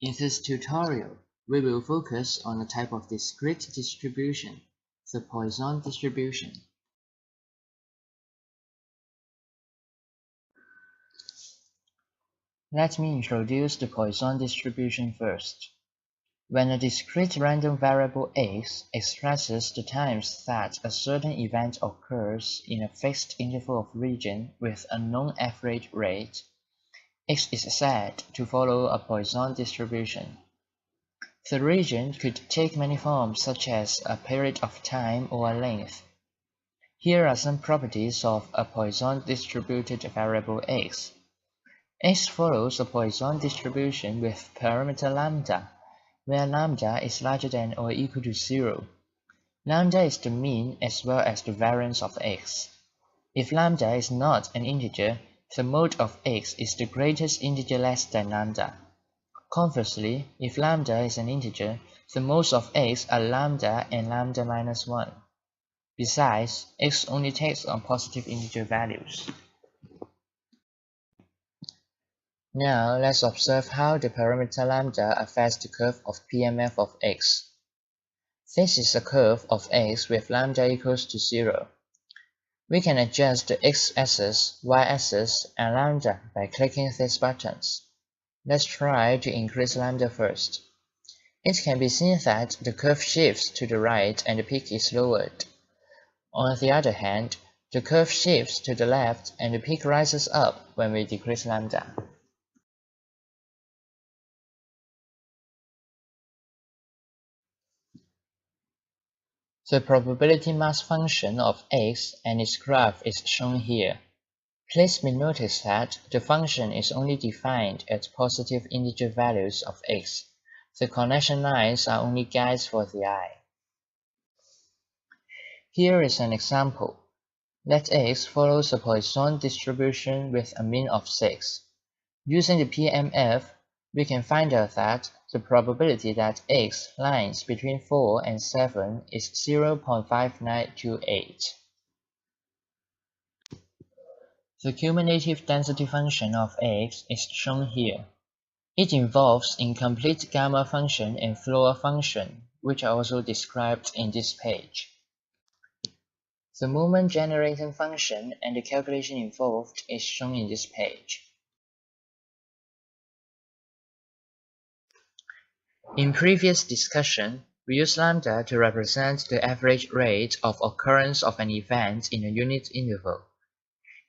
In this tutorial, we will focus on a type of discrete distribution, the Poisson distribution. Let me introduce the Poisson distribution first. When a discrete random variable x expresses the times that a certain event occurs in a fixed interval of region with a known average rate, x is said to follow a Poisson distribution. The region could take many forms such as a period of time or a length. Here are some properties of a Poisson distributed variable x. X follows a Poisson distribution with parameter lambda, where lambda is larger than or equal to 0. Lambda is the mean as well as the variance of x. If lambda is not an integer, the mode of x is the greatest integer less than lambda. Conversely, if lambda is an integer, the modes of x are lambda and lambda minus 1. Besides, x only takes on positive integer values. Now, let's observe how the parameter lambda affects the curve of PMF of x. This is a curve of x with lambda equals to 0. We can adjust the x-axis, y-axis, and lambda by clicking these buttons. Let's try to increase lambda first. It can be seen that the curve shifts to the right and the peak is lowered. On the other hand, the curve shifts to the left and the peak rises up when we decrease lambda. The probability mass function of x and its graph is shown here. Please be noticed that the function is only defined at positive integer values of x. The connection lines are only guides for the eye. Here is an example. Let x follows a Poisson distribution with a mean of 6. Using the PMF, we can find out that the probability that x lies between 4 and 7 is 0.5928. The cumulative density function of x is shown here. It involves incomplete gamma function and floor function, which are also described in this page. The moment generating function and the calculation involved is shown in this page. In previous discussion, we used lambda to represent the average rate of occurrence of an event in a unit interval.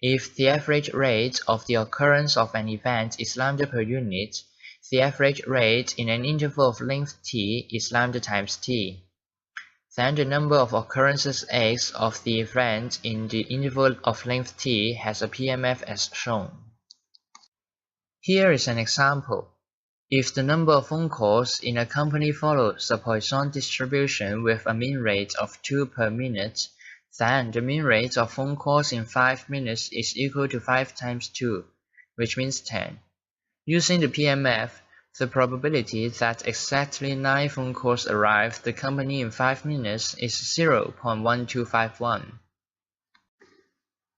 If the average rate of the occurrence of an event is lambda per unit, the average rate in an interval of length t is lambda times t. Then the number of occurrences x of the event in the interval of length t has a PMF as shown. Here is an example. If the number of phone calls in a company follows a Poisson distribution with a mean rate of 2 per minute, then the mean rate of phone calls in 5 minutes is equal to 5 times 2, which means 10. Using the PMF, the probability that exactly 9 phone calls arrive the company in 5 minutes is 0.1251.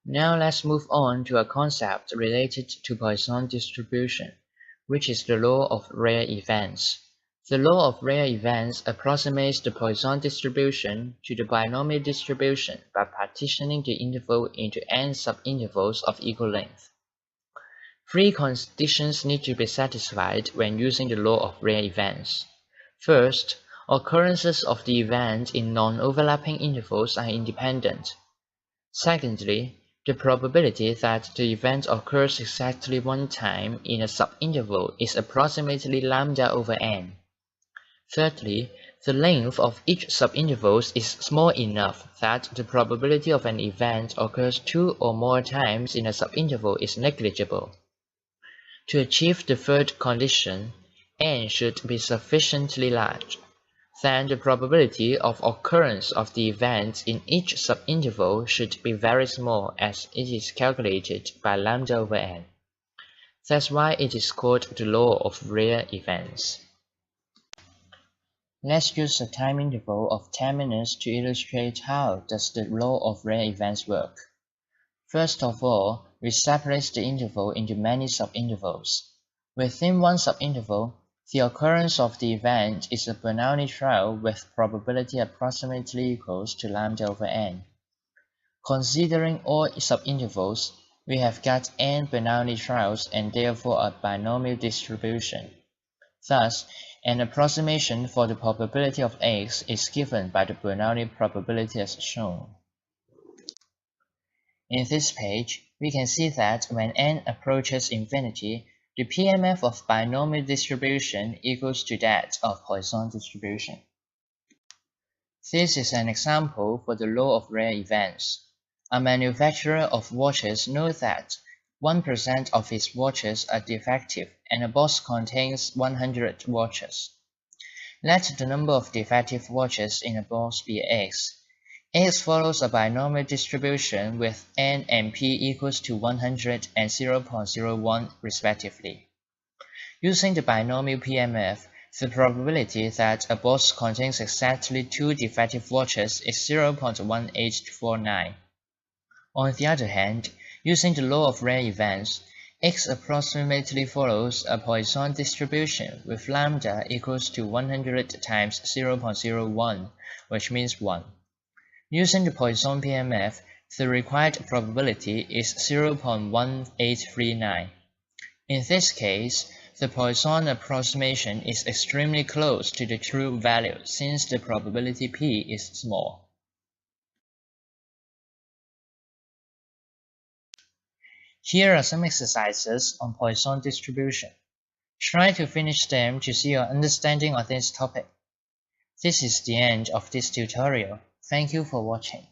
Now let's move on to a concept related to Poisson distribution, which is the law of rare events. The law of rare events approximates the Poisson distribution to the binomial distribution by partitioning the interval into n subintervals of equal length. 3 conditions need to be satisfied when using the law of rare events. First, occurrences of the event in non-overlapping intervals are independent. Secondly, the probability that the event occurs exactly one time in a subinterval is approximately lambda over n. Thirdly, the length of each subinterval is small enough that the probability of an event occurs 2 or more times in a subinterval is negligible. To achieve the third condition, n should be sufficiently large. Then the probability of occurrence of the event in each subinterval should be very small as it is calculated by lambda over n. That's why it is called the law of rare events. Let's use a time interval of 10 minutes to illustrate how does the law of rare events work. First of all, we separate the interval into many subintervals. Within one subinterval, The occurrence of the event is a Bernoulli trial with probability approximately equals to lambda over n. Considering all subintervals, we have got n Bernoulli trials and therefore a binomial distribution. Thus, an approximation for the probability of X is given by the Bernoulli probability as shown. In this page, we can see that when n approaches infinity, the PMF of binomial distribution equals to that of Poisson distribution. This is an example for the law of rare events. A manufacturer of watches knows that 1% of his watches are defective and a box contains 100 watches. Let the number of defective watches in a box be x. X follows a binomial distribution with n and p equals to 100 and 0.01 respectively. Using the binomial PMF, the probability that a box contains exactly 2 defective watches is 0.1849. On the other hand, using the law of rare events, X approximately follows a Poisson distribution with lambda equals to 100 times 0.01, which means 1. Using the Poisson PMF, the required probability is 0.1839. In this case, the Poisson approximation is extremely close to the true value since the probability p is small. Here are some exercises on Poisson distribution. Try to finish them to see your understanding of this topic. This is the end of this tutorial. Thank you for watching.